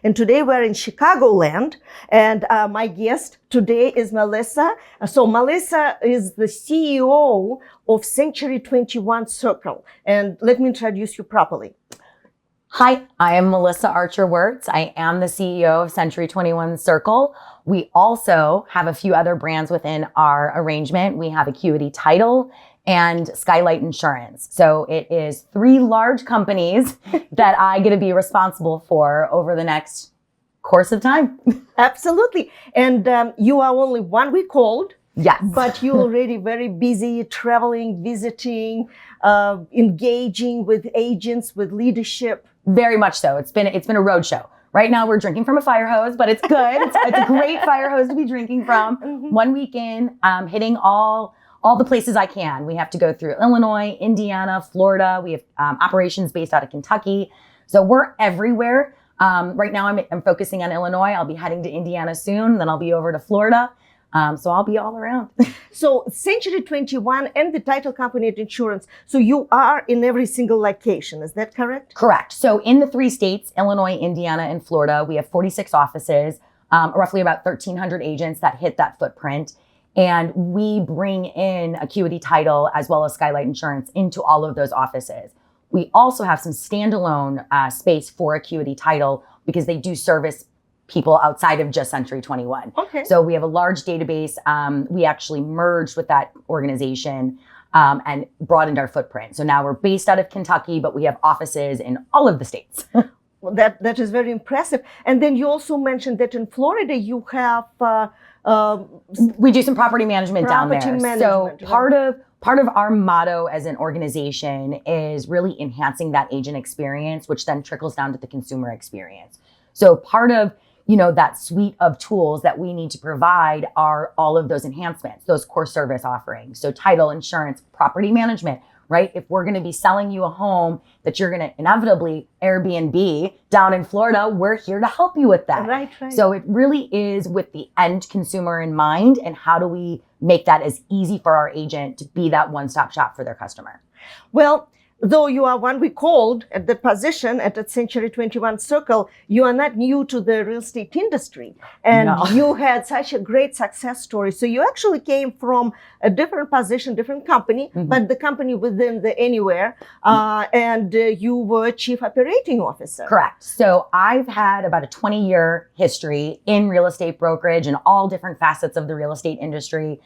And today we're in Chicagoland. And my guest today is Melissa. So Melissa is the CEO of C21 Circle. And let me introduce you properly. Hi, I am Melissa Archer-Wirtz. I am the CEO of C21 Circle. We also have a few other brands within our arrangement. We have ACUITY Title and Skylight Insurance. So it is 3 large companies that I get to be responsible for over the next course of time. Absolutely. And you are only 1 week old. Yes. But you're already very busy traveling, visiting, engaging with agents, with leadership. Very much so. It's been a road show. Right now we're drinking from a fire hose, but it's good. It's a great fire hose to be drinking from. Mm-hmm. 1 week in, hitting all the places I can. We have to go through Illinois, Indiana, Florida. We have operations based out of Kentucky. So we're everywhere. Right now I'm focusing on Illinois. I'll be heading to Indiana soon. Then I'll be over to Florida. So I'll be all around. So C21 and the title company at insurance. So you are in every single location. Is that correct? Correct. So in the 3 states, Illinois, Indiana, and Florida, we have 46 offices, roughly about 1,300 agents that hit that footprint. And we bring in ACUITY Title as well as Skylight Insurance into all of those offices. We also have some standalone space for ACUITY Title because they do service people outside of just C21. Okay. So we have a large database. We actually merged with that organization and broadened our footprint. So now we're based out of Kentucky, but we have offices in all of the states. Well, that is very impressive. And then you also mentioned that in Florida you have we do some property management down there. Management. So part of our motto as an organization is really enhancing that agent experience, which then trickles down to the consumer experience. So part of that suite of tools that we need to provide are all of those enhancements, those core service offerings. So title, insurance, property management, right? If we're going to be selling you a home that you're going to inevitably Airbnb down in Florida, we're here to help you with that. Right. So it really is with the end consumer in mind, and how do we make that as easy for our agent to be that one-stop shop for their customer? Well, though you are 1 week old at the position at the C21 Circle, you are not new to the real estate industry. And No. You had such a great success story. So you actually came from a different position, different company, Mm-hmm. but the company within the Anywhere, and you were Chief Operating Officer. Correct. So I've had about a 20-year history in real estate brokerage and all different facets of the real estate industry,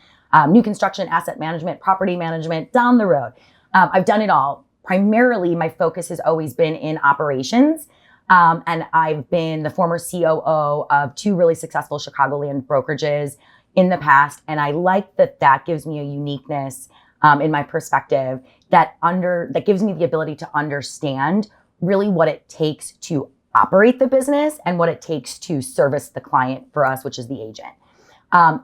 new construction, asset management, property management, down the road. I've done it all. Primarily, my focus has always been in operations. And I've been the former COO of 2 really successful Chicagoland brokerages in the past. And I like that gives me a uniqueness in my perspective that gives me the ability to understand really what it takes to operate the business and what it takes to service the client for us, which is the agent.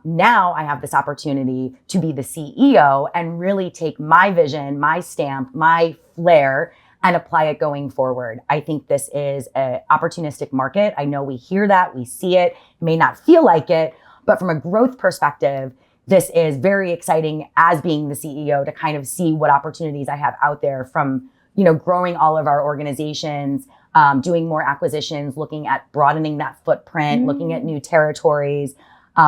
Now I have this opportunity to be the CEO and really take my vision, my stamp, my flair, and apply it going forward. I think this is an opportunistic market. I know we hear that, we see it, may not feel like it, but from a growth perspective, this is very exciting as being the CEO to kind of see what opportunities I have out there from, growing all of our organizations, doing more acquisitions, looking at broadening that footprint, looking at new territories,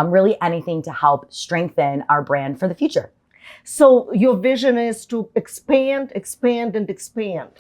really anything to help strengthen our brand for the future. So your vision is to expand, and expand.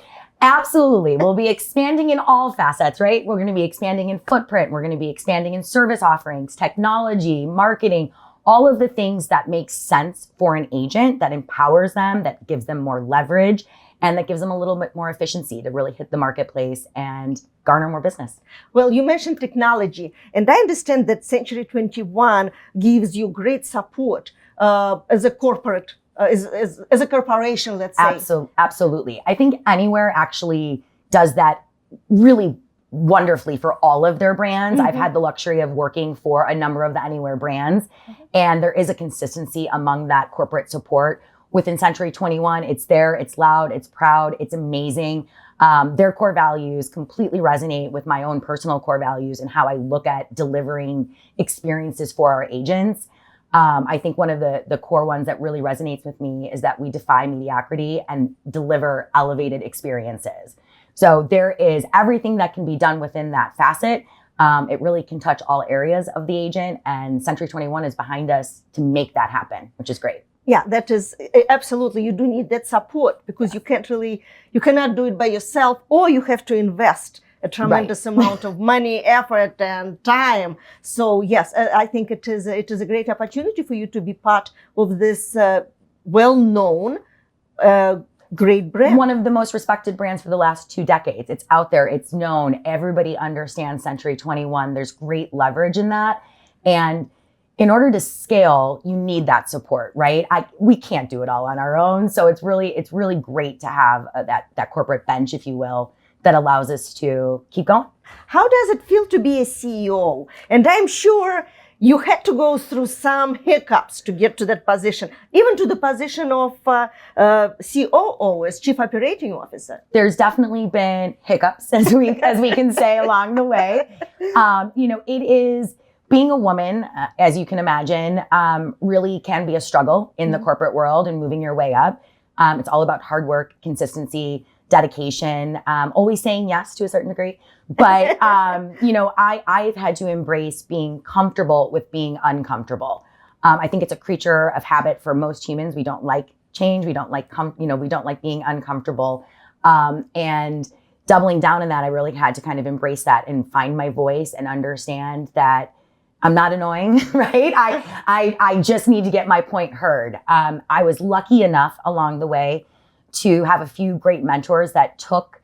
Absolutely. We'll be expanding in all facets, right? We're going to be expanding in footprint. We're going to be expanding in service offerings, technology, marketing, all of the things that make sense for an agent, that empowers them, that gives them more leverage, and that gives them a little bit more efficiency to really hit the marketplace and garner more business. Well, you mentioned technology, and I understand that C21 gives you great support as a corporate, as a corporation, let's say. Absolutely. I think Anywhere actually does that really wonderfully for all of their brands. Mm-hmm. I've had the luxury of working for a number of the Anywhere brands, and there is a consistency among that corporate support. Within C21, it's there, it's loud, it's proud, it's amazing. Their core values completely resonate with my own personal core values and how I look at delivering experiences for our agents. I think one of the core ones that really resonates with me is that we defy mediocrity and deliver elevated experiences. So there is everything that can be done within that facet. It really can touch all areas of the agent, and Century 21 is behind us to make that happen, which is great. Yeah, that is absolutely. You do need that support because you cannot do it by yourself, or you have to invest a tremendous amount of money, effort, and time. So yes, I think it is a great opportunity for you to be part of this well-known, great brand. One of the most respected brands for the last 2 decades. It's out there. It's known. Everybody understands Century 21. There's great leverage in that. And in order to scale, you need that support, right? We can't do it all on our own. So it's really great to have that corporate bench, if you will, that allows us to keep going. How does it feel to be a CEO? And I'm sure you had to go through some hiccups to get to that position, even to the position of COO, as Chief Operating Officer. There's definitely been hiccups, as we can say, along the way. It is being a woman, as you can imagine, really can be a struggle in the corporate world and moving your way up. It's all about hard work, consistency, dedication, always saying yes to a certain degree. But, I've had to embrace being comfortable with being uncomfortable. I think it's a creature of habit for most humans. We don't like change. We don't like, we don't like being uncomfortable. And doubling down on that, I really had to kind of embrace that and find my voice and understand that I'm not annoying, right? I just need to get my point heard. I was lucky enough along the way to have a few great mentors that took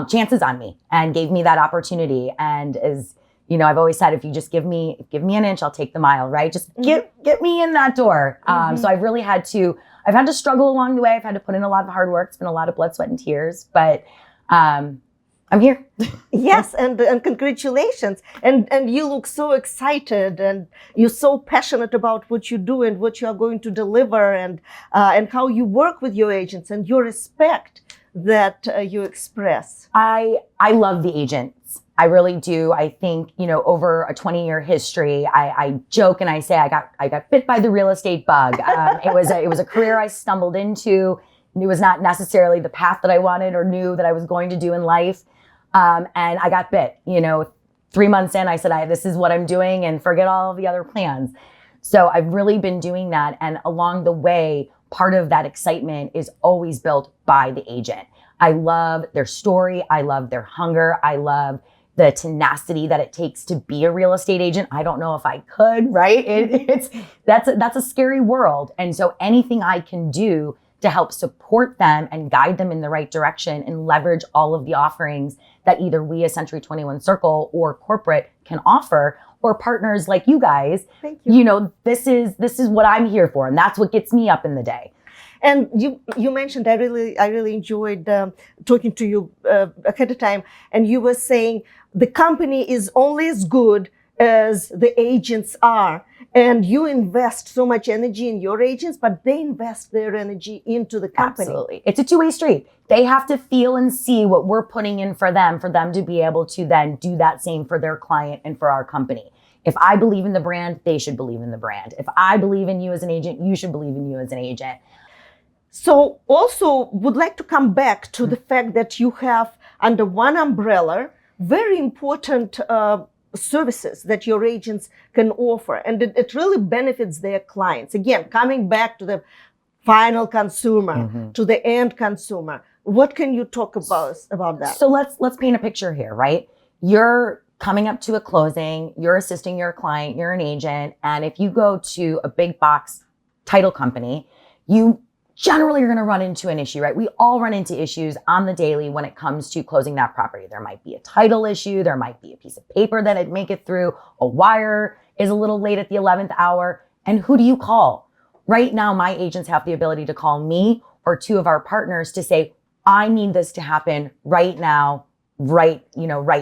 chances on me and gave me that opportunity. And as I've always said, if you just give me an inch, I'll take the mile, right? Just get me in that door. So I've had to struggle along the way. I've had to put in a lot of hard work. It's been a lot of blood, sweat, and tears, but I'm here. Yes, and congratulations. And you look so excited, and you're so passionate about what you do and what you are going to deliver, and how you work with your agents and your respect that you express. I love the agents. I really do. I think, over a 20-year history, I joke and I say I got bit by the real estate bug. It was a career I stumbled into. It was not necessarily the path that I wanted or knew that I was going to do in life. And I got bit, 3 months in, I said, this is what I'm doing, and forget all of the other plans. So I've really been doing that. And along the way, part of that excitement is always built by the agent. I love their story. I love their hunger. I love the tenacity that it takes to be a real estate agent. I don't know if I could, right? That's a scary world. And so anything I can do to help support them and guide them in the right direction and leverage all of the offerings that either we as Century 21 Circle or corporate can offer, or partners like you guys. Thank you. This is what I'm here for, and that's what gets me up in the day. And you mentioned, I really enjoyed talking to you ahead of time, and you were saying the company is only as good as the agents are. And you invest so much energy in your agents, but they invest their energy into the company. Absolutely. It's a two-way street. They have to feel and see what we're putting in for them to be able to then do that same for their client and for our company. If I believe in the brand, they should believe in the brand. If I believe in you as an agent, you should believe in you as an agent. So also would like to come back to the fact that you have under one umbrella very important services that your agents can offer, and it really benefits their clients. Again, coming back to the final consumer, to the end consumer, what can you talk about that? So let's paint a picture here, right? You're coming up to a closing, you're assisting your client, you're an agent, and if you go to a big box title company, you generally are going to run into an issue, right? We all run into issues on the daily when it comes to closing that property. There might be a title issue. There might be a piece of paper that didn't make it through. A wire is a little late at the 11th hour. And who do you call? Right now, my agents have the ability to call me or two of our partners to say, I need this to happen right now, right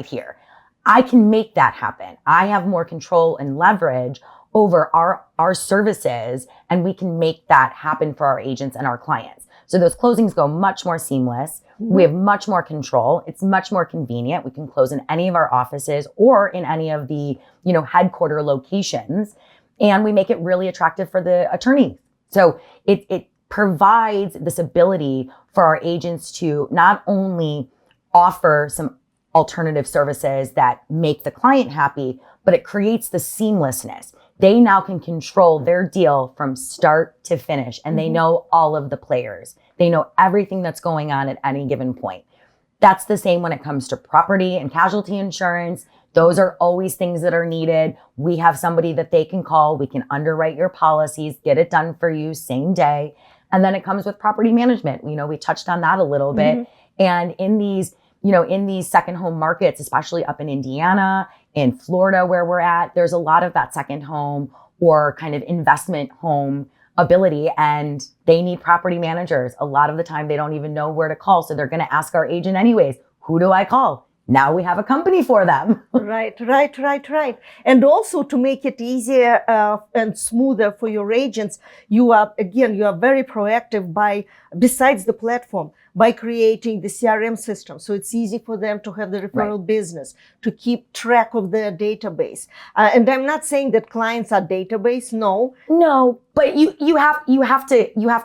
here. I can make that happen. I have more control and leverage over our services, and we can make that happen for our agents and our clients. So those closings go much more seamless. We have much more control. It's much more convenient. We can close in any of our offices or in any of the, headquarter locations, and we make it really attractive for the attorneys. So it provides this ability for our agents to not only offer some alternative services that make the client happy, but it creates the seamlessness. They now can control their deal from start to finish, and they know all of the players. They know everything that's going on at any given point. That's the same when it comes to property and casualty insurance. Those are always things that are needed. We have somebody that they can call. We can underwrite your policies, get it done for you same day. And then it comes with property management. We touched on that a little bit. And in these second home markets, especially up in Indiana, in Florida, where we're at, there's a lot of that second home or kind of investment home ability, and they need property managers. A lot of the time, they don't even know where to call. So they're going to ask our agent anyways, who do I call? Now we have a company for them. Right. And also to make it easier and smoother for your agents, you are very proactive besides the platform, by creating the CRM system. So it's easy for them to have the referral business, to keep track of their database. And I'm not saying that clients are database. No, but you have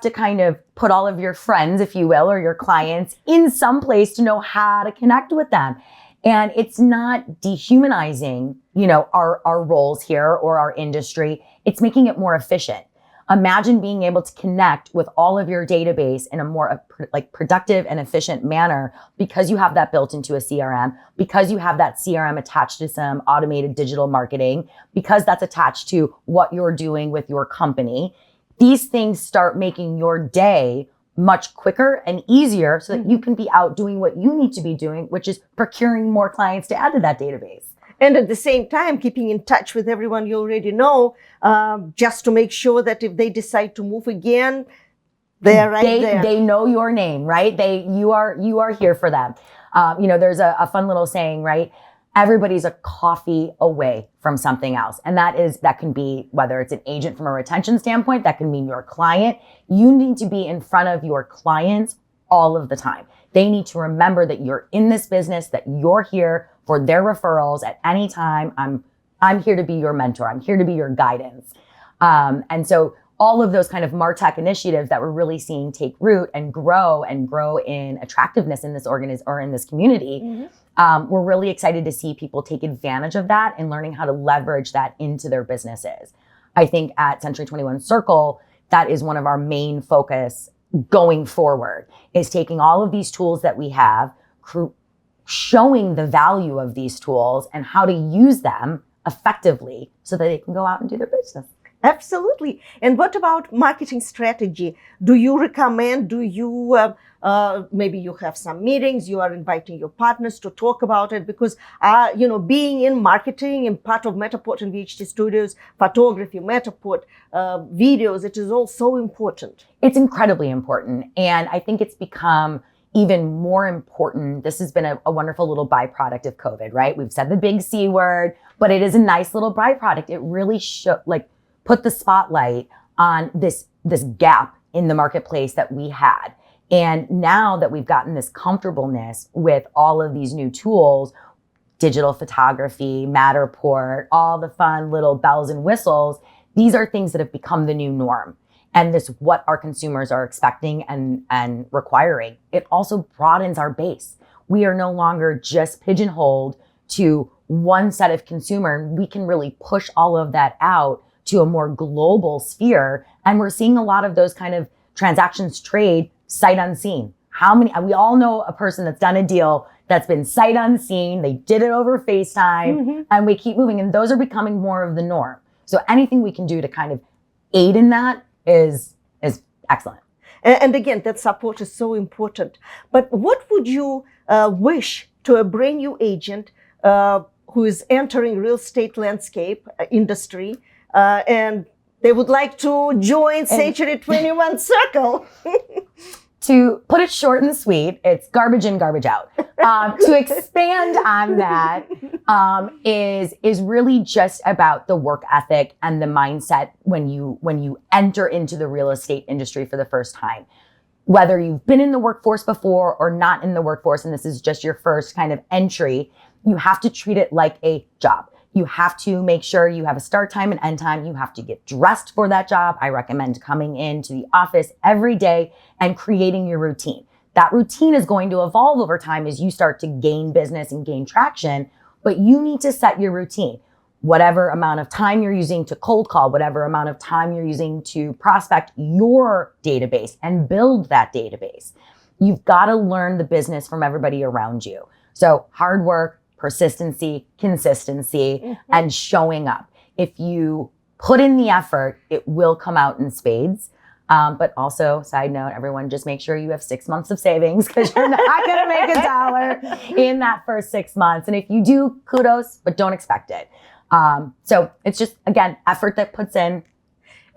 to kind of put all of your friends, if you will, or your clients in some place to know how to connect with them. And it's not dehumanizing, our roles here or our industry. It's making it more efficient. Imagine being able to connect with all of your database in a more productive and efficient manner because you have that built into a CRM, because you have that CRM attached to some automated digital marketing, because that's attached to what you're doing with your company. These things start making your day much quicker and easier so that you can be out doing what you need to be doing, which is procuring more clients to add to that database. And at the same time, keeping in touch with everyone you already know, just to make sure that if they decide to move again, they're there. They know your name, right? You are here for them. There's a fun little saying, right? Everybody's a coffee away from something else. And that can be, whether it's an agent from a retention standpoint, that can mean your client. You need to be in front of your clients all of the time. They need to remember that you're in this business, that you're here for their referrals at any time. I'm here to be your mentor. I'm here to be your guidance. And so all of those kind of MarTech initiatives that we're really seeing take root and grow in attractiveness in this in this community. We're really excited to see people take advantage of that and learning how to leverage that into their businesses. I think at Century 21 Circle, that is one of our main focus going forward, is taking all of these tools that we have, showing the value of these tools and how to use them effectively so that they can go out and do their business. Absolutely. And what about marketing strategy? Do you recommend, maybe you have some meetings, you are inviting your partners to talk about it, because, being in marketing and part of Metaport and VHT Studios, photography, Metaport, videos, it is all so important. It's incredibly important. And I think it's become even more important. This has been a wonderful little byproduct of COVID, right? We've said the big C word, but it is a nice little byproduct. It really put the spotlight on this gap in the marketplace that we had. And now that we've gotten this comfortableness with all of these new tools, digital photography, Matterport, all the fun little bells and whistles, these are things that have become the new norm. And this is what our consumers are expecting and requiring. It also broadens our base. We are no longer just pigeonholed to one set of consumer. We can really push all of that out to a more global sphere. And we're seeing a lot of those kind of transactions trade sight unseen. We all know a person that's done a deal that's been sight unseen. They did it over FaceTime, and we keep moving. And those are becoming more of the norm. So anything we can do to kind of aid in that is excellent. And again, that support is so important. But what would you wish to a brand new agent who is entering real estate landscape industry, and they would like to join Century 21 Circle? To put it short and sweet, it's garbage in, garbage out. To expand on that is really just about the work ethic and the mindset when you enter into the real estate industry for the first time. Whether you've been in the workforce before or not in the workforce, and this is just your first kind of entry, you have to treat it like a job. You have to make sure you have a start time and end time. You have to get dressed for that job. I recommend coming into the office every day and creating your routine. that routine is going to evolve over time as you start to gain business and gain traction, but you need to set your routine. Whatever amount of time you're using to cold call, whatever amount of time you're using to prospect your database and build that database. You've got to learn the business from everybody around you. So hard work, persistency, consistency, and showing up. If you put in the effort, it will come out in spades. But also, side note, everyone, just make sure you have 6 months of savings because you're not going to make $1 in that first 6 months. And if you do, kudos, but don't expect it. So it's just, again, effort that puts in.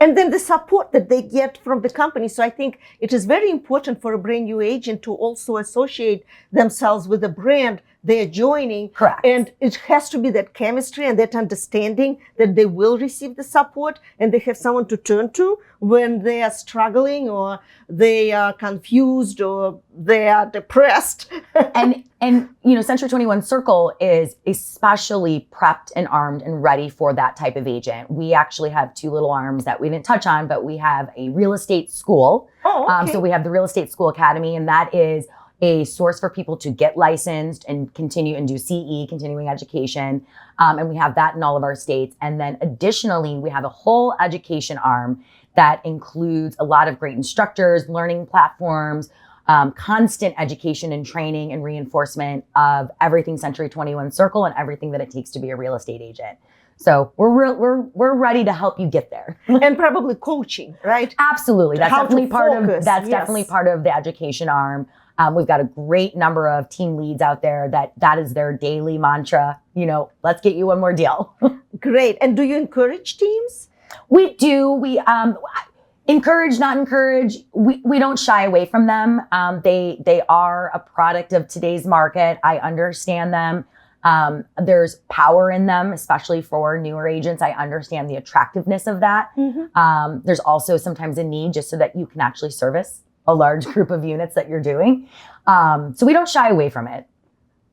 And then the support that they get from the company. So I think it is very important for a brand new agent to also associate themselves with the brand they're joining. Correct. And it has to be that chemistry and that understanding that they will receive the support and they have someone to turn to when they are struggling or they are confused or they are depressed. And you know, Century 21 Circle is especially prepped and armed and ready for that type of agent. We actually have 2 little arms that we didn't touch on, but we have a real estate school. Oh, okay. So we have the Real Estate School Academy, and that is a source for people to get licensed and continue and do CE, continuing education. And we have that in all of our states. And then additionally, we have a whole education arm that includes a lot of great instructors, learning platforms, constant education and training and reinforcement of everything Century 21 Circle and everything that it takes to be a real estate agent. So we're ready to help you get there. And probably coaching, right? Absolutely. That's How to definitely part of focus, that's yes. definitely part of the education arm. We've got a great number of team leads out there that is their daily mantra. You know, let's get you one more deal. Great. And do you encourage teams? We do. We encourage, not encourage. We don't shy away from them. They are a product of today's market. I understand them. There's power in them, especially for newer agents. I understand the attractiveness of that. There's also sometimes a need just so that you can actually service a large group of units that you're doing. So we don't shy away from it.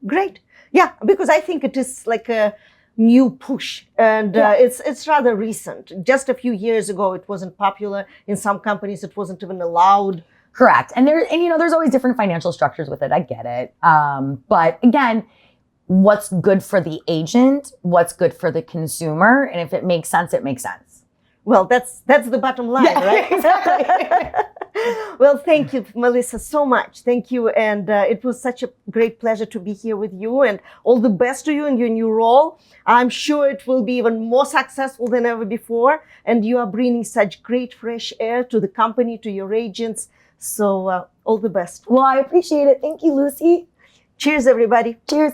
Great. Yeah, because I think it is like a new push and it's rather recent. Just a few years ago, it wasn't popular. In some companies, it wasn't even allowed. Correct. And you know, there's always different financial structures with it. I get it. But again, what's good for the agent, what's good for the consumer. And if it makes sense, it makes sense. Well, that's the bottom line, right? Exactly. Well, thank you, Melissa, so much. Thank you. And it was such a great pleasure to be here with you and all the best to you in your new role. I'm sure it will be even more successful than ever before. And you are bringing such great fresh air to the company, to your agents. So all the best. Well, I appreciate it. Thank you, Lucy. Cheers, everybody. Cheers.